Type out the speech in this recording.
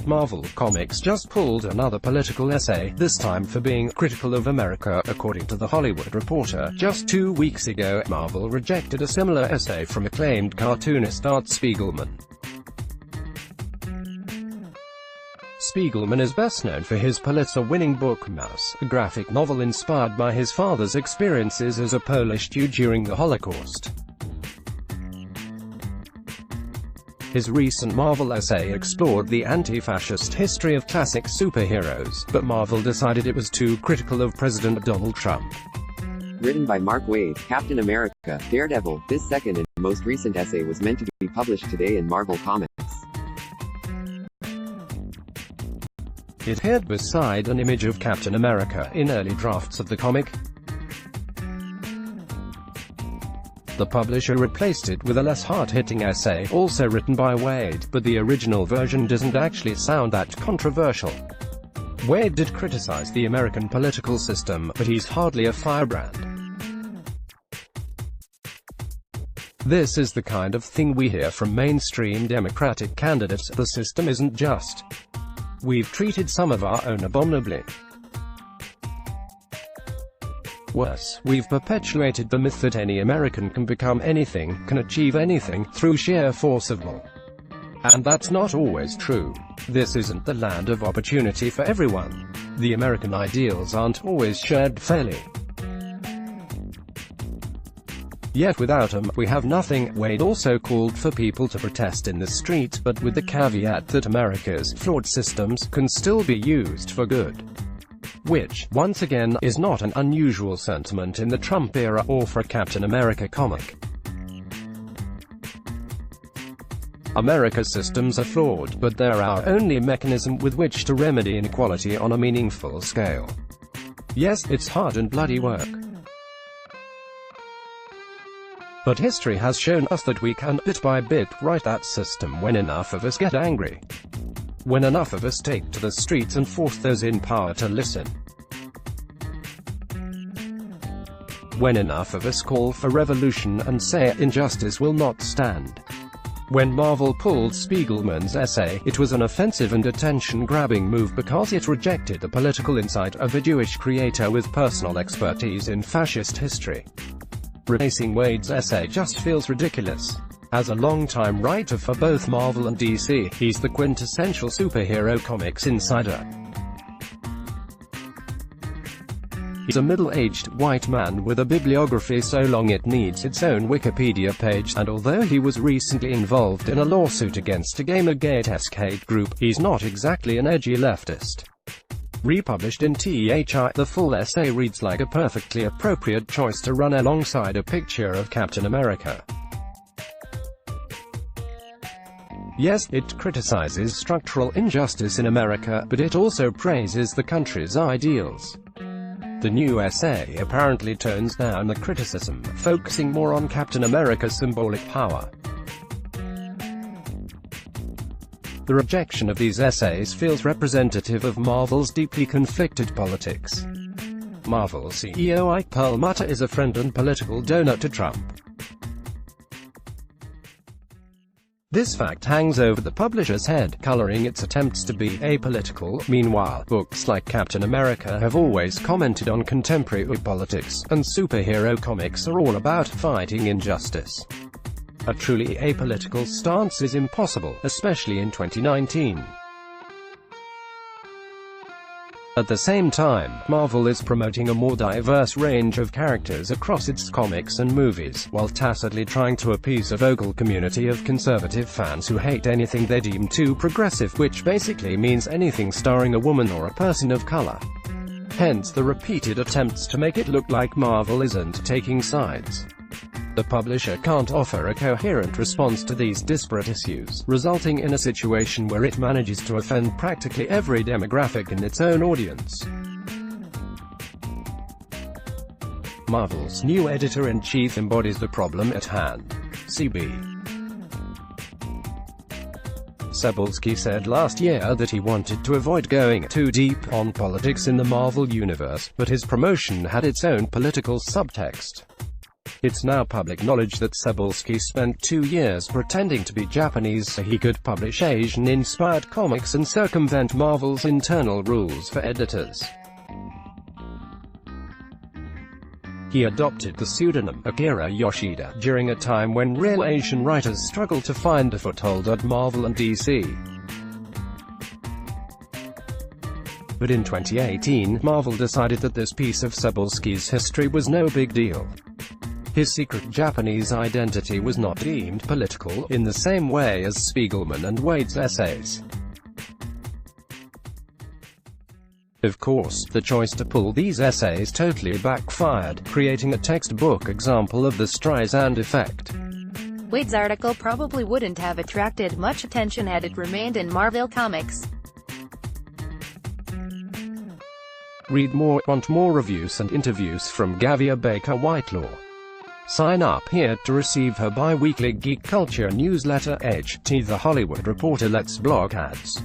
Marvel Comics just pulled another political essay, this time for being critical of America. According to The Hollywood Reporter, just 2 weeks ago, Marvel rejected a similar essay from acclaimed cartoonist Art Spiegelman. Spiegelman is best known for his Pulitzer-winning book Mouse, a graphic novel inspired by his father's experiences as a Polish Jew during the Holocaust. His recent Marvel essay explored the anti-fascist history of classic superheroes, but Marvel decided it was too critical of President Donald Trump. Written by Mark Waid, Captain America, Daredevil, this second and most recent essay was meant to be published today in Marvel Comics. It appeared beside an image of Captain America in early drafts of the comic. The publisher replaced it with a less hard-hitting essay, also written by Waid, but the original version doesn't actually sound that controversial. Waid did criticize the American political system, but he's hardly a firebrand. This is the kind of thing we hear from mainstream Democratic candidates: the system isn't just. We've treated some of our own abominably. Worse, we've perpetuated the myth that any American can become anything, can achieve anything, through sheer force of will. And that's not always true. This isn't the land of opportunity for everyone. The American ideals aren't always shared fairly. Yet without them, we have nothing. Waid also called for people to protest in the street, but with the caveat that America's flawed systems can still be used for good. Which, once again, is not an unusual sentiment in the Trump era, or for a Captain America comic. America's systems are flawed, but they're our only mechanism with which to remedy inequality on a meaningful scale. Yes, it's hard and bloody work. But history has shown us that we can, bit by bit, right that system when enough of us get angry. When enough of us take to the streets and force those in power to listen. When enough of us call for revolution and say injustice will not stand. When Marvel pulled Spiegelman's essay, it was an offensive and attention-grabbing move because it rejected the political insight of a Jewish creator with personal expertise in fascist history. Replacing Waid's essay just feels ridiculous. As a longtime writer for both Marvel and DC, he's the quintessential superhero comics insider. He's a middle-aged, white man with a bibliography so long it needs its own Wikipedia page, and although he was recently involved in a lawsuit against a Gamergate-esque hate group, he's not exactly an edgy leftist. Republished in THI, the full essay reads like a perfectly appropriate choice to run alongside a picture of Captain America. Yes, it criticizes structural injustice in America, but it also praises the country's ideals. The new essay apparently tones down the criticism, focusing more on Captain America's symbolic power. The rejection of these essays feels representative of Marvel's deeply conflicted politics. Marvel CEO Ike Perlmutter is a friend and political donor to Trump. This fact hangs over the publisher's head, coloring its attempts to be apolitical. Meanwhile, books like Captain America have always commented on contemporary politics, and superhero comics are all about fighting injustice. A truly apolitical stance is impossible, especially in 2019. At the same time, Marvel is promoting a more diverse range of characters across its comics and movies, while tacitly trying to appease a vocal community of conservative fans who hate anything they deem too progressive, which basically means anything starring a woman or a person of color. Hence the repeated attempts to make it look like Marvel isn't taking sides. The publisher can't offer a coherent response to these disparate issues, resulting in a situation where it manages to offend practically every demographic in its own audience. Marvel's new editor-in-chief embodies the problem at hand. CB Cebulski said last year that he wanted to avoid going too deep on politics in the Marvel universe, but his promotion had its own political subtext. It's now public knowledge that Cebulski spent 2 years pretending to be Japanese so he could publish Asian-inspired comics and circumvent Marvel's internal rules for editors. He adopted the pseudonym Akira Yoshida during a time when real Asian writers struggled to find a foothold at Marvel and DC. But in 2018, Marvel decided that this piece of Cebulski's history was no big deal. His secret Japanese identity was not deemed political, in the same way as Spiegelman and Wade's essays. Of course, the choice to pull these essays totally backfired, creating a textbook example of the Streisand effect. Wade's article probably wouldn't have attracted much attention had it remained in Marvel Comics. Read more, want more reviews and interviews from Gavia Baker Whitelaw? Sign up here to receive her bi-weekly geek culture newsletter, HT The Hollywood Reporter Let's Blog Ads.